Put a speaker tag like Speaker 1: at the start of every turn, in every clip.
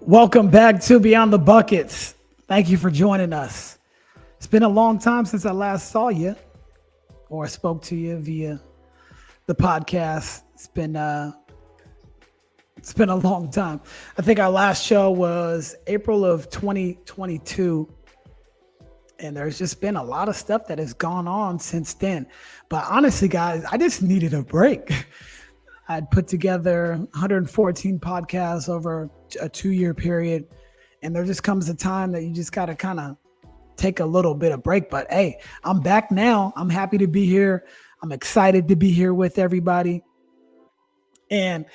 Speaker 1: Welcome back to Beyond the Buckets. Thank you for joining us. It's been a long time since I last saw you or spoke to you via the podcast. It's been a long time. I think our last show was April of 2022. And there's just been a lot of stuff that has gone on since then. But honestly, guys, I just needed a break. I'd put together 114 podcasts over a 2-year period. And there just comes a time that you just got to kind of take a little bit of break. But hey, I'm back now. I'm happy to be here. I'm excited to be here with everybody. And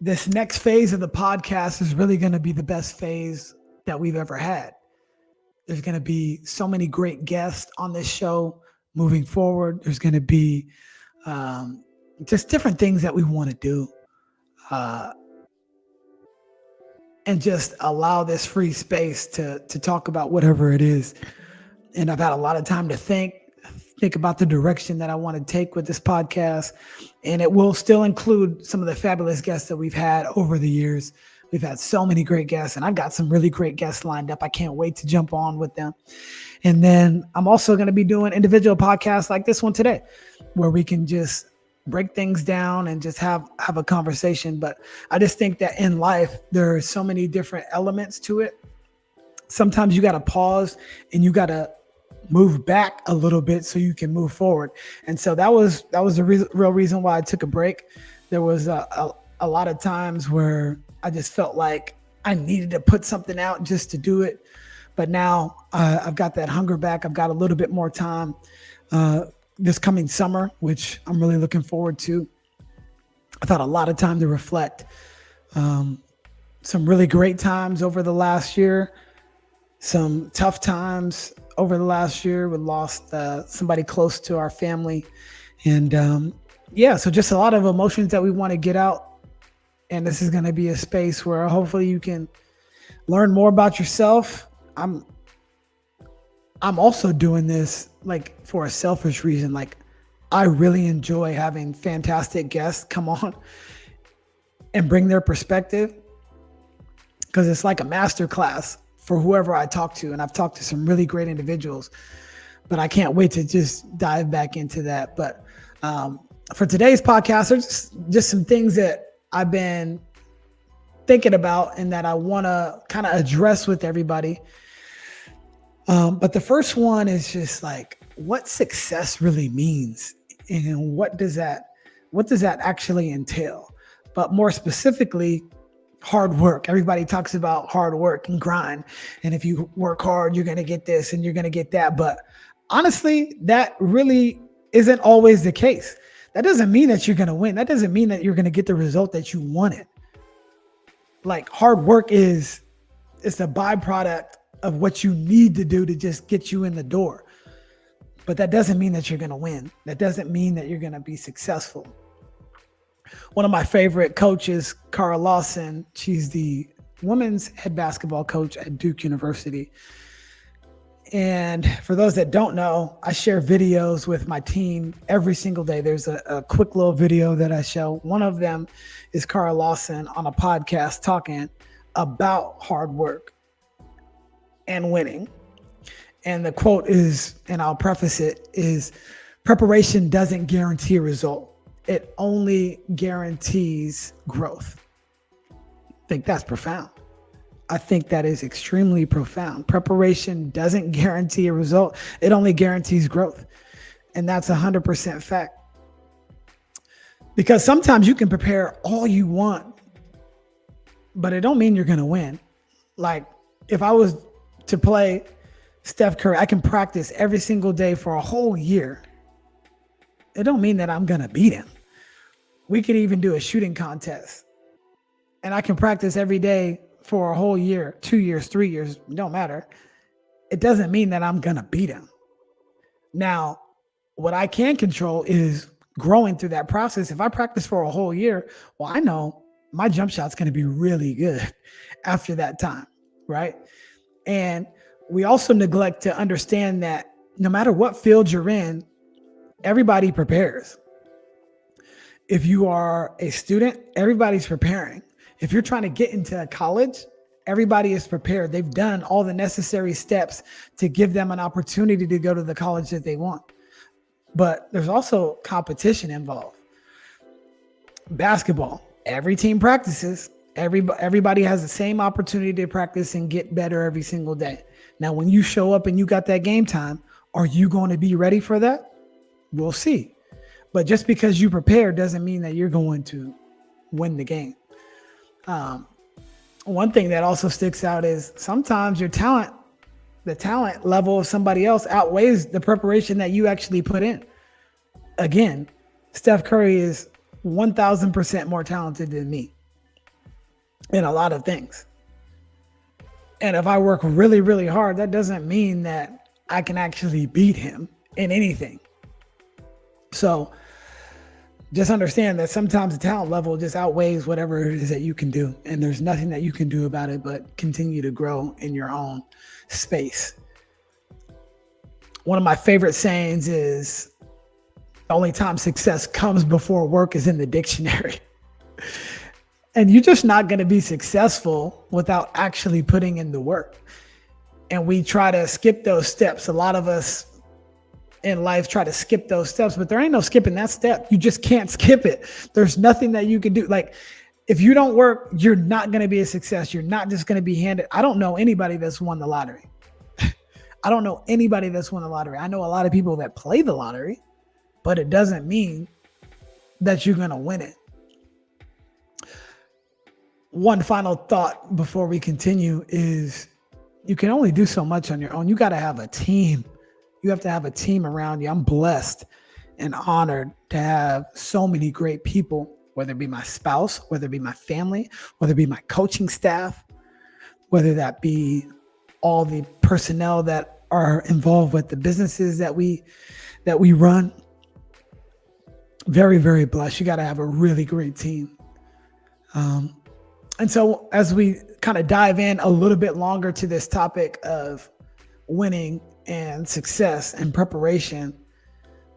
Speaker 1: this next phase of the podcast is really going to be the best phase that we've ever had. There's going to be so many great guests on this show moving forward. There's going to be just different things that we want to do and just allow this free space to talk about whatever it is. And I've had a lot of time to think about the direction that I want to take with this podcast. And it will still include some of the fabulous guests that we've had over the years. We've had so many great guests, and I've got some really great guests lined up. I can't wait to jump on with them. And then I'm also going to be doing individual podcasts like this one today, where we can just break things down and just have a conversation. But I just think that in life, there are so many different elements to it. Sometimes you got to pause and you got to move back a little bit so you can move forward. And so that was the real reason why I took a break. There was a lot of times where I just felt like I needed to put something out just to do it. But now I've got that hunger back. I've got a little bit more time this coming summer, which I'm really looking forward to. I've had a lot of time to reflect. Some really great times over the last year. Some tough times over the last year. We lost somebody close to our family. And so just a lot of emotions that we want to get out. And this is going to be a space where hopefully you can learn more about yourself. I'm also doing this like for a selfish reason. Like I really enjoy having fantastic guests come on and bring their perspective, because it's like a master class for whoever I talk to. And I've talked to some really great individuals, but I can't wait to just dive back into that. But for today's podcast, there's just some things that I've been thinking about and that I want to kind of address with everybody. But the first one is just like what success really means and what does that actually entail? But more specifically, hard work. Everybody talks about hard work and grind. And if you work hard, you're going to get this and you're going to get that. But honestly, that really isn't always the case. That doesn't mean that you're going to win. That doesn't mean that you're going to get the result that you wanted. Like hard work it's a byproduct of what you need to do to just get you in the door. But that doesn't mean that you're going to win. That doesn't mean that you're going to be successful. One of my favorite coaches, Kara Lawson, she's the women's head basketball coach at Duke University. And for those that don't know, I share videos with my team every single day. There's a quick little video that I show. One of them is Kara Lawson on a podcast talking about hard work and winning. And the quote is, and I'll preface it, is preparation doesn't guarantee a result. It only guarantees growth. I think that's profound. I think that is extremely profound. Preparation doesn't guarantee a result. It only guarantees growth. And that's 100% fact. Because sometimes you can prepare all you want, but it don't mean you're going to win. Like if I was to play Steph Curry, I can practice every single day for a whole year. It don't mean that I'm going to beat him. We could even do a shooting contest and I can practice every day for a whole year, 2 years, 3 years, don't matter. It doesn't mean that I'm going to beat him. Now, what I can control is growing through that process. If I practice for a whole year, well, I know my jump shot's going to be really good after that time, right? And we also neglect to understand that no matter what field you're in, everybody prepares. If you are a student, everybody's preparing. If you're trying to get into college, Everybody is prepared. They've done all the necessary steps to give them an opportunity to go to the college that they want. But there's also competition involved. Basketball, every team practices. Everybody has the same opportunity to practice and get better every single day. Now, when you show up and you got that game time, are you going to be ready for that? We'll see. But just because you prepare doesn't mean that you're going to win the game. One thing that also sticks out is sometimes the talent level of somebody else outweighs the preparation that you actually put in. Again, Steph Curry is 1,000% more talented than me in a lot of things. And if I work really, really hard, that doesn't mean that I can actually beat him in anything. So just understand that sometimes the talent level just outweighs whatever it is that you can do. And there's nothing that you can do about it but continue to grow in your own space. One of my favorite sayings is, the only time success comes before work is in the dictionary. And you're just not going to be successful without actually putting in the work. And we try to skip those steps. A lot of us in life try to skip those steps, but there ain't no skipping that step. You just can't skip it. There's nothing that you can do. Like, if you don't work, you're not going to be a success. You're not just going to be handed. I don't know anybody that's won the lottery. I don't know anybody that's won the lottery. I know a lot of people that play the lottery, but it doesn't mean that you're going to win it. One final thought before we continue is you can only do so much on your own. You got to have a team. You have to have a team around you. I'm blessed and honored to have so many great people, whether it be my spouse, whether it be my family, whether it be my coaching staff, whether that be all the personnel that are involved with the businesses that we run. Very, very blessed. You got to have a really great team. And so as we kind of dive in a little bit longer to this topic of winning and success and preparation,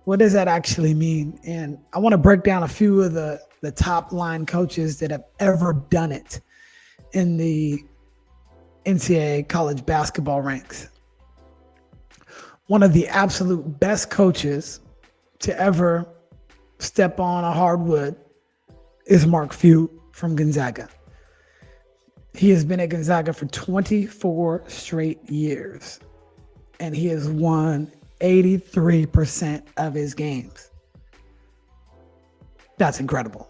Speaker 1: what does that actually mean? And I want to break down a few of the top line coaches that have ever done it in the NCAA college basketball ranks. One of the absolute best coaches to ever step on a hardwood is Mark Few from Gonzaga. He has been at Gonzaga for 24 straight years, and he has won 83% of his games. That's incredible.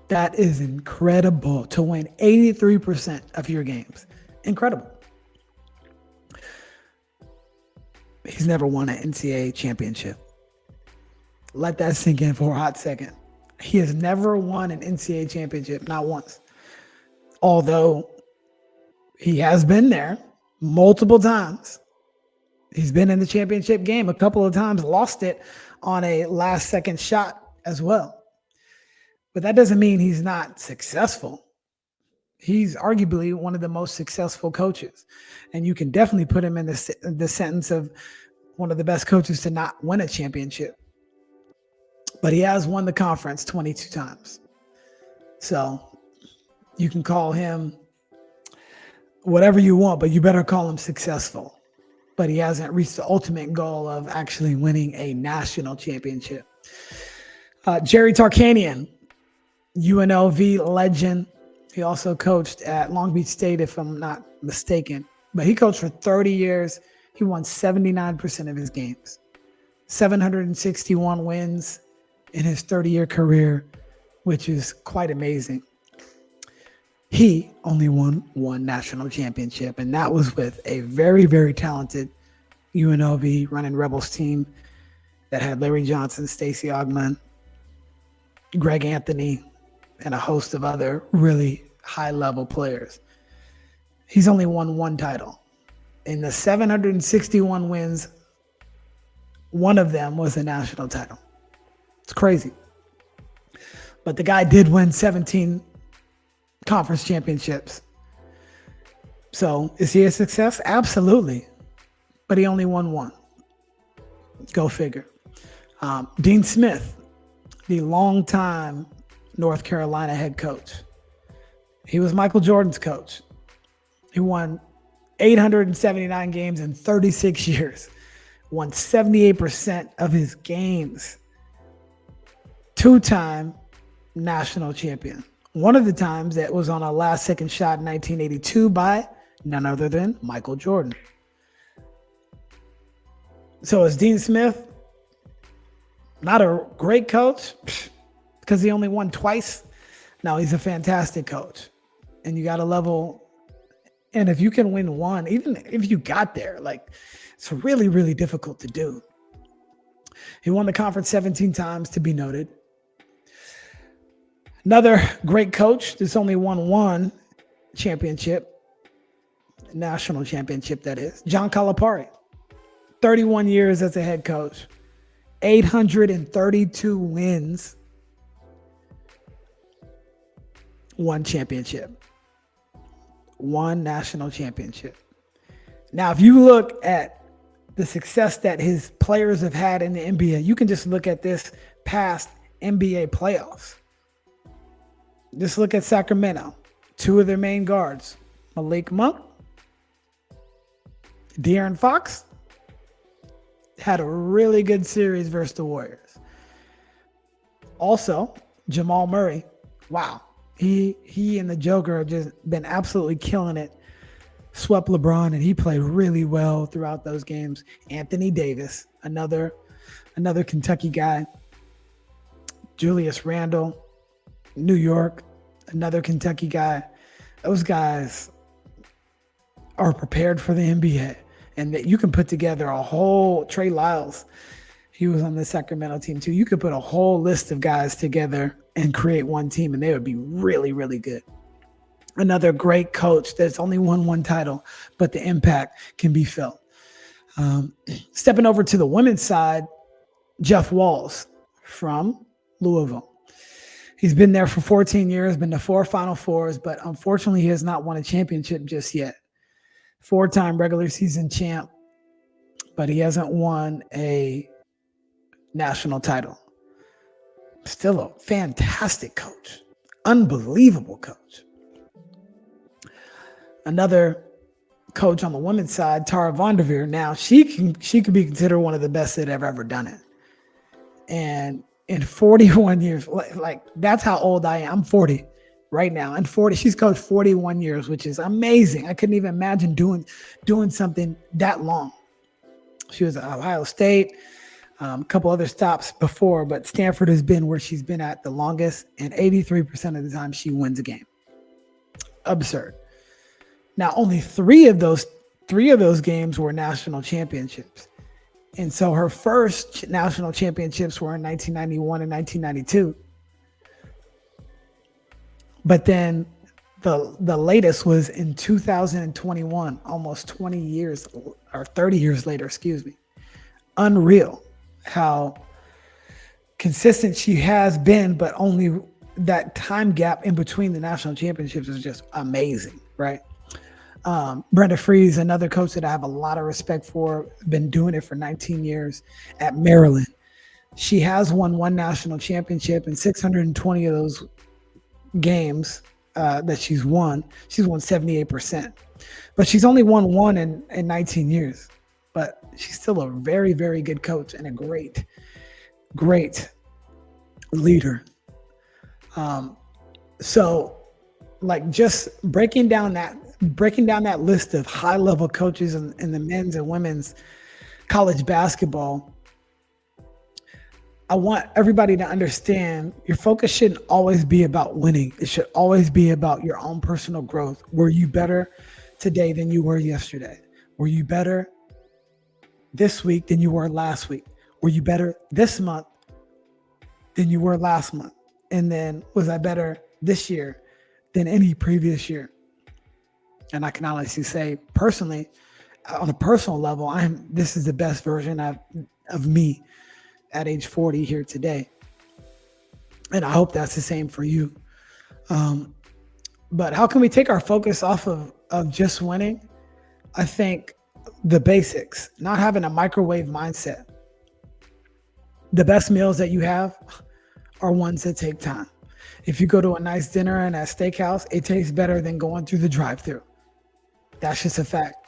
Speaker 1: That is incredible to win 83% of your games. Incredible. He's never won an NCAA championship. Let that sink in for a hot second. He has never won an NCAA championship, not once. Although he has been there multiple times. He's been in the championship game a couple of times, lost it on a last second shot as well. But that doesn't mean he's not successful. He's arguably one of the most successful coaches. And you can definitely put him in the sentence of one of the best coaches to not win a championship. But he has won the conference 22 times. So you can call him whatever you want, but you better call him successful. But he hasn't reached the ultimate goal of actually winning a national championship. Jerry Tarkanian, UNLV legend. He also coached at Long Beach State, if I'm not mistaken. But he coached for 30 years. He won 79% of his games. 761 wins in his 30-year career, which is quite amazing. He only won one national championship, and that was with a very, very talented UNLV running Rebels team that had Larry Johnson, Stacey Augmon, Greg Anthony, and a host of other really high-level players. He's only won one title. In the 761 wins, one of them was a national title. It's crazy. But the guy did win 17 conference championships. So is he a success? Absolutely. But he only won one. Go figure. Dean Smith, the longtime North Carolina head coach. He was Michael Jordan's coach. He won 879 games in 36 years, won 78% of his games, two-time national champion. One of the times that was on a last-second shot in 1982 by none other than Michael Jordan. So is Dean Smith not a great coach because he only won twice? No, he's a fantastic coach. And you got to level. And if you can win one, even if you got there, like, it's really, really difficult to do. He won the conference 17 times, to be noted. Another great coach that's only won one championship, national championship, that is, John Calipari. 31 years as a head coach, 832 wins, one championship, one national championship. Now, if you look at the success that his players have had in the NBA, you can just look at this past NBA playoffs. Just look at Sacramento. Two of their main guards, Malik Monk, De'Aaron Fox, had a really good series versus the Warriors. Also, Jamal Murray, wow. He and the Joker have just been absolutely killing it. Swept LeBron, and he played really well throughout those games. Anthony Davis, another Kentucky guy. Julius Randle, New York, another Kentucky guy. Those guys are prepared for the NBA. And that you can put together a whole, Trey Lyles, he was on the Sacramento team too. You could put a whole list of guys together and create one team, and they would be really, really good. Another great coach that's only won one title, but the impact can be felt. Stepping over to the women's side, Jeff Walz from Louisville. He's been there for 14 years, been to 4 Final Fours, but unfortunately he has not won a championship just yet. 4-time regular season champ, but he hasn't won a national title. Still a fantastic coach. Unbelievable coach. Another coach on the women's side, Tara Vonderveer. Now, she could be considered one of the best that have ever done it. And in 41 years, like that's how old I am. I'm 40. Right now, and 40, she's coached 41 years, which is amazing. I couldn't even imagine doing something that long. She was at Ohio State, a couple other stops before, but Stanford has been where she's been at the longest, and 83% of the time she wins a game. Absurd. Now, only three of those games were national championships, and so her first national championships were in 1991 and 1992. But then the latest was in 2021, almost 20 years or 30 years later, excuse me. Unreal how consistent she has been, but only that time gap in between the national championships is just amazing, right? Brenda Freese, another coach that I have a lot of respect for, been doing it for 19 years at Maryland. She has won one national championship, and 620 of those games that she's won 78%, but she's only won one in 19 years, but she's still a very, very good coach and a great leader. So like just breaking down that list of high level coaches in the men's and women's college basketball, I want everybody to understand your focus shouldn't always be about winning. It should always be about your own personal growth. Were you better today than you were yesterday? Were you better this week than you were last week? Were you better this month than you were last month? And then was I better this year than any previous year? And I can honestly say personally, on a personal level, this is the best version of me at age 40 here today. And I hope that's the same for you. But how can we take our focus off of just winning? I think the basics, not having a microwave mindset. The best meals that you have are ones that take time. If you go to a nice dinner and a steakhouse, it tastes better than going through the drive-thru. That's just a fact.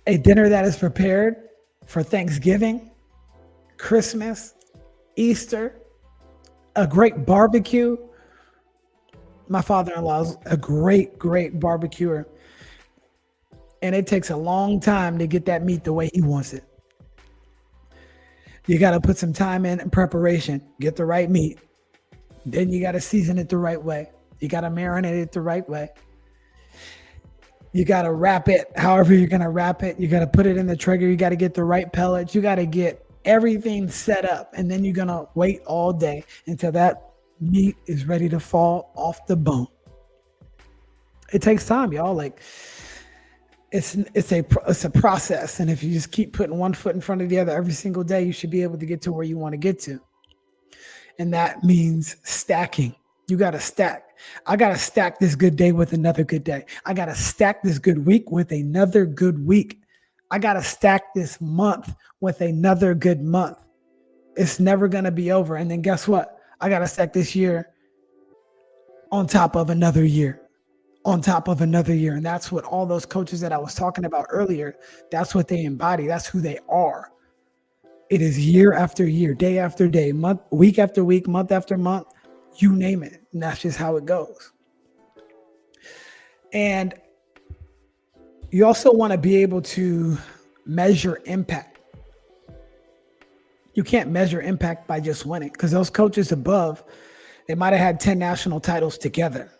Speaker 1: A dinner that is prepared for Thanksgiving, Christmas, Easter, a great barbecue. My father-in-law is a great, great barbecuer. And it takes a long time to get that meat the way he wants it. You got to put some time in preparation, get the right meat. Then you got to season it the right way. You got to marinate it the right way. You got to wrap it however you're going to wrap it. You got to put it in the Traeger. You got to get the right pellets. You got to get everything set up. And then you're going to wait all day until that meat is ready to fall off the bone. It takes time, y'all. Like, it's a process. And if you just keep putting one foot in front of the other every single day, you should be able to get to where you want to get to. And that means stacking. You got to stack. I got to stack this good day with another good day. I got to stack this good week with another good week. I got to stack this month with another good month. It's never going to be over. And then guess what? I got to stack this year on top of another year, on top of another year. And that's what all those coaches that I was talking about earlier, that's what they embody. That's who they are. It is year after year, day after day, month, week after week, month after month, you name it. And that's just how it goes. And you also want to be able to measure impact. You can't measure impact by just winning, because those coaches above, they might have had 10 national titles together,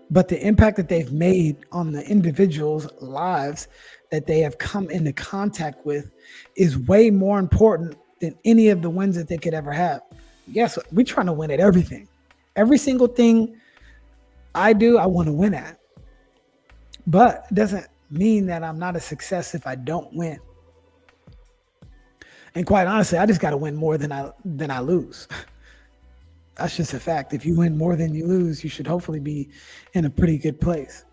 Speaker 1: but the impact that they've made on the individuals' lives that they have come into contact with is way more important than any of the wins that they could ever have. Yes, we're trying to win at everything. Every single thing I do, I want to win at. But it doesn't mean that I'm not a success if I don't win. And quite honestly, I just got to win more than I lose. That's just a fact. If you win more than you lose, you should hopefully be in a pretty good place.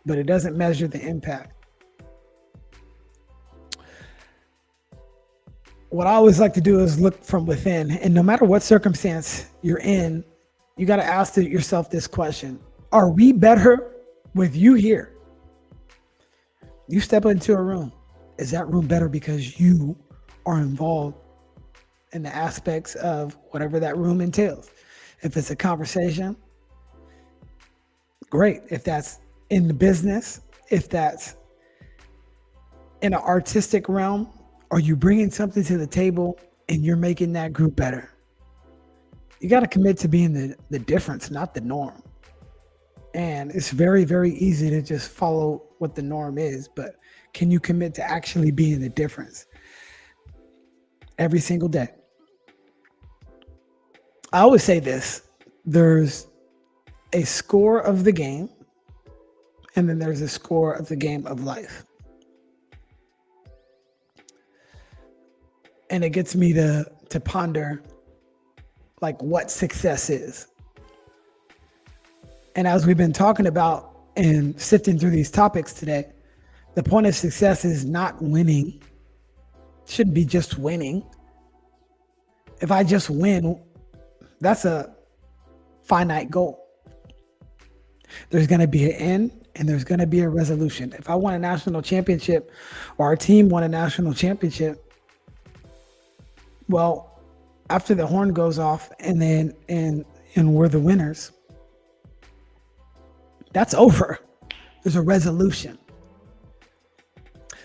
Speaker 1: But it doesn't measure the impact. What I always like to do is look from within. And no matter what circumstance you're in, you got to ask yourself this question. Are we better with you here? You step into a room. Is that room better because you are involved in the aspects of whatever that room entails? If it's a conversation, great. If that's in the business, if that's in an artistic realm, are you bringing something to the table and you're making that group better? You got to commit to being the difference, not the norm. And it's very, very easy to just follow what the norm is, but can you commit to actually being the difference every single day? I always say this, there's a score of the game, and then there's a score of the game of life. And it gets me to ponder like what success is. And as we've been talking about and sifting through these topics today, the point of success is not winning. It shouldn't be just winning. If I just win, that's a finite goal. There's going to be an end and there's going to be a resolution. If I won a national championship or our team won a national championship, well, after the horn goes off and we're the winners, that's over. There's a resolution.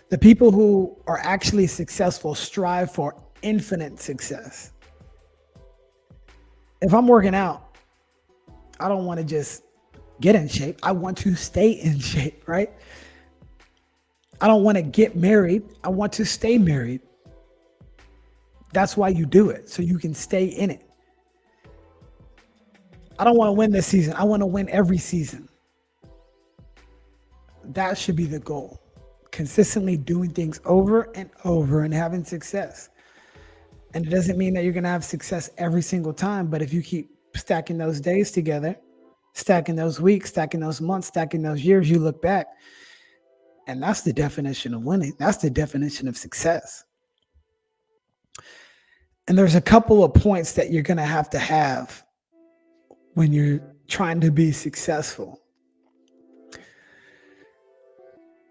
Speaker 1: The people who are actually successful strive for infinite success. If I'm working out, I don't want to just get in shape. I want to stay in shape, right? I don't want to get married. I want to stay married. That's why you do it, so you can stay in it. I don't want to win this season. I want to win every season. That should be the goal. Consistently doing things over and over and having success. And it doesn't mean that you're going to have success every single time, but if you keep stacking those days together, stacking those weeks, stacking those months, stacking those years, you look back, and that's the definition of winning. That's the definition of success. And there's a couple of points that you're going to have when you're trying to be successful.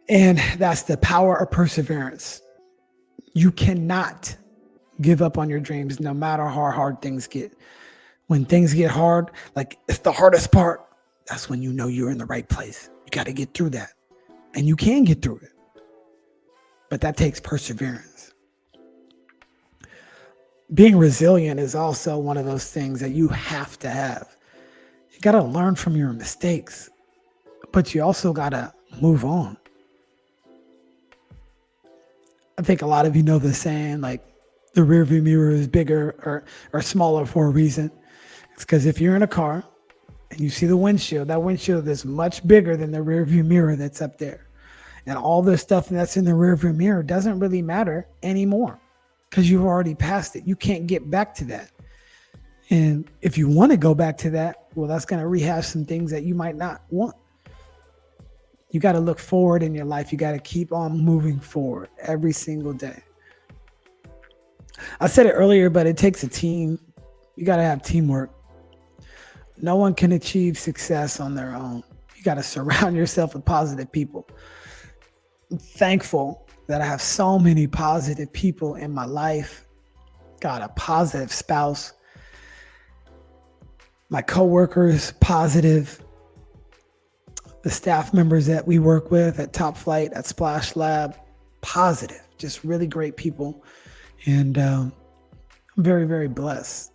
Speaker 1: And that's the power of perseverance. You cannot give up on your dreams no matter how hard things get. When things get hard, like it's the hardest part, that's when you know you're in the right place. You got to get through that. And you can get through it. But that takes perseverance. Being resilient is also one of those things that you have to have. You got to learn from your mistakes, but you also got to move on. I think a lot of you know the saying, like the rearview mirror is bigger or smaller for a reason. It's because if you're in a car and you see the windshield, that windshield is much bigger than the rearview mirror that's up there. And all the stuff that's in the rearview mirror doesn't really matter anymore because you've already passed it. You can't get back to that. And if you want to go back to that, well, that's going to rehash some things that you might not want. You got to look forward in your life. You got to keep on moving forward every single day. I said it earlier, but it takes a team. You got to have teamwork. No one can achieve success on their own. You got to surround yourself with positive people. I'm thankful that I have so many positive people in my life. Got a positive spouse. My coworkers, positive. The staff members that we work with at Top Flight, at Splash Lab, positive, just really great people. And I'm very, very blessed.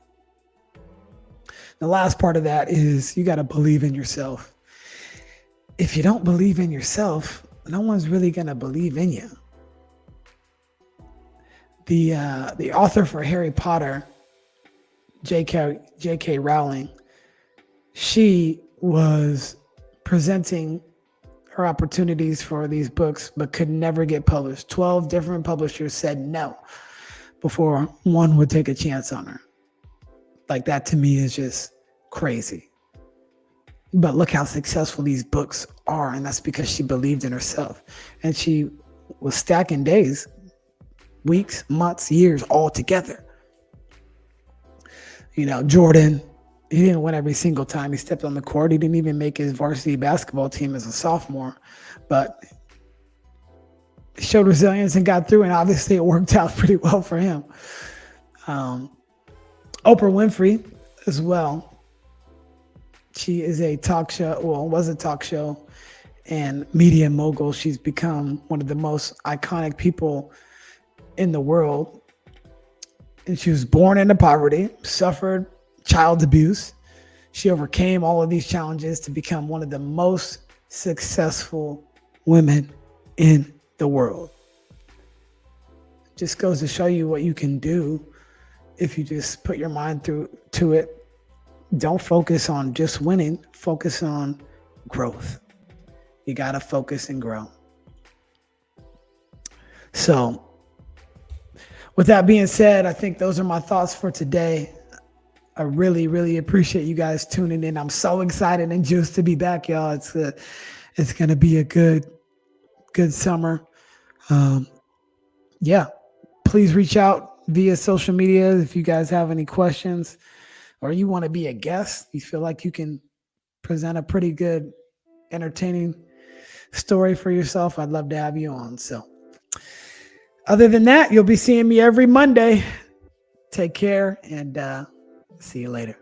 Speaker 1: The last part of that is you got to believe in yourself. If you don't believe in yourself, no one's really going to believe in you. The author for Harry Potter, J.K. Rowling, she was presenting her opportunities for these books, but could never get published. 12 different publishers said no before one would take a chance on her. Like that to me is just crazy. But look how successful these books are. And that's because she believed in herself. And she was stacking days, weeks, months, years all together. You know, Jordan, he didn't win every single time he stepped on the court. He didn't even make his varsity basketball team as a sophomore, but he showed resilience and got through, and obviously it worked out pretty well for him. Oprah Winfrey as well. She is a talk show, well, was a talk show and media mogul. She's become one of the most iconic people in the world. And she was born into poverty, suffered child abuse. She overcame all of these challenges to become one of the most successful women in the world. Just goes to show you what you can do if you just put your mind to it. Don't focus on just winning, focus on growth. You got to focus and grow. So with that being said, I think those are my thoughts for today. I really, really appreciate you guys tuning in. I'm so excited and juiced to be back, y'all. It's going to be a good summer. Yeah, please reach out via social media if you guys have any questions or you want to be a guest. You feel like you can present a pretty good, entertaining story for yourself. I'd love to have you on. So other than that, you'll be seeing me every Monday. Take care and see you later.